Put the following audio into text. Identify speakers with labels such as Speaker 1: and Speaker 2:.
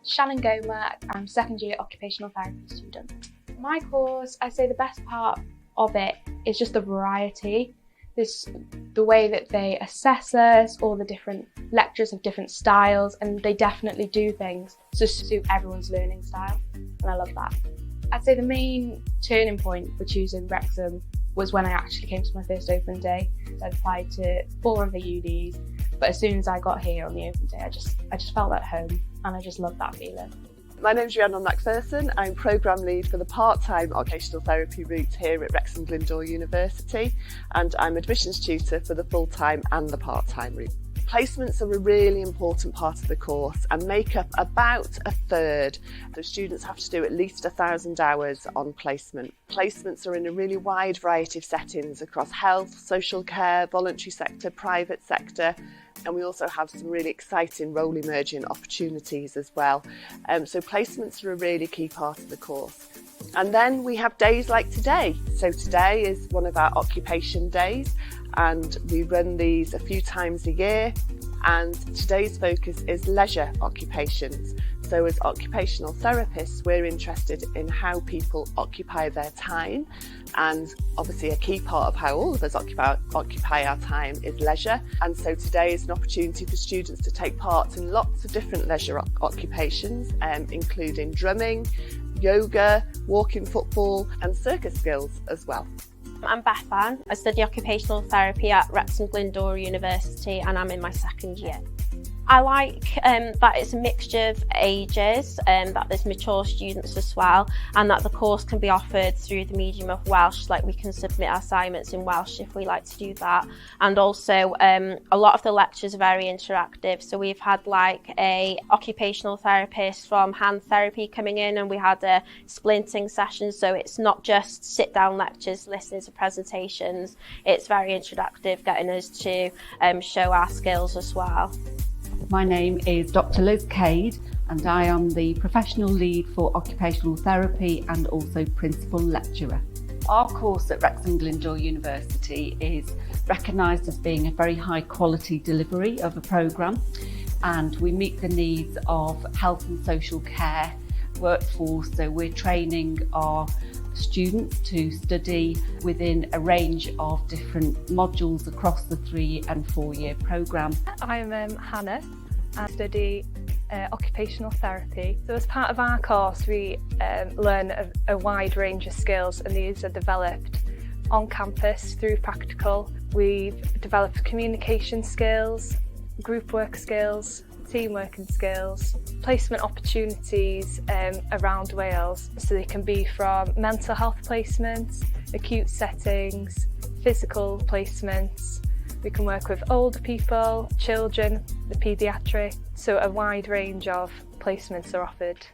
Speaker 1: Shannon Goma, I'm second year occupational therapy student. My course, I'd say the best part of it is just the variety. The way that they assess us, all the different lectures of different styles, and they definitely do things to suit everyone's learning style, and I love that. I'd say the main turning point for choosing Wrexham was when I actually came to my first open day. So I applied to 4 other unis, but as soon as I got here on the open day, I just felt at home, and I just loved that feeling.
Speaker 2: My name's Rhiannon Macpherson. I'm Programme Lead for the part-time occupational therapy route here at Wrexham Glyndŵr University, and I'm admissions tutor for the full-time and the part-time route. Placements are a really important part of the course and make up about a third. The students have to do at least 1,000 hours on placement. Placements are in a really wide variety of settings across health, social care, voluntary sector, private sector, and we also have some really exciting role emerging opportunities as well. So placements are a really key part of the course. And then we have days like today. So today is one of our occupation days, and we run these a few times a year, and today's focus is leisure occupations. So as occupational therapists, we're interested in how people occupy their time, and obviously a key part of how all of us occupy our time is leisure. And so today is an opportunity for students to take part in lots of different leisure occupations, including drumming, yoga, walking football and circus skills as well.
Speaker 3: I'm Beth Ann. I study occupational therapy at Wrexham Glyndŵr University, and I'm in my second year. I like that it's a mixture of ages, that there's mature students as well, and that the course can be offered through the medium of Welsh, like we can submit assignments in Welsh if we like to do that. And also a lot of the lectures are very interactive, so we've had like a occupational therapist from hand therapy coming in, and we had a splinting session, so it's not just sit down lectures listening to presentations, it's very interactive, getting us to show our skills as well.
Speaker 4: My name is Dr. Liz Cade, and I am the Professional Lead for Occupational Therapy and also Principal Lecturer. Our course at Wrexham Glyndŵr University is recognised as being a very high quality delivery of a programme, and we meet the needs of health and social care workforce. So we're training our students to study within a range of different modules across the 3 and 4 year programme.
Speaker 5: I'm Hannah. I study occupational therapy. So as part of our course we learn a wide range of skills, and these are developed on campus through practical. We've developed communication skills, group work skills, teamworking skills, placement opportunities around Wales. So they can be from mental health placements, acute settings, physical placements. We can work with older people, children, the paediatric, so a wide range of placements are offered.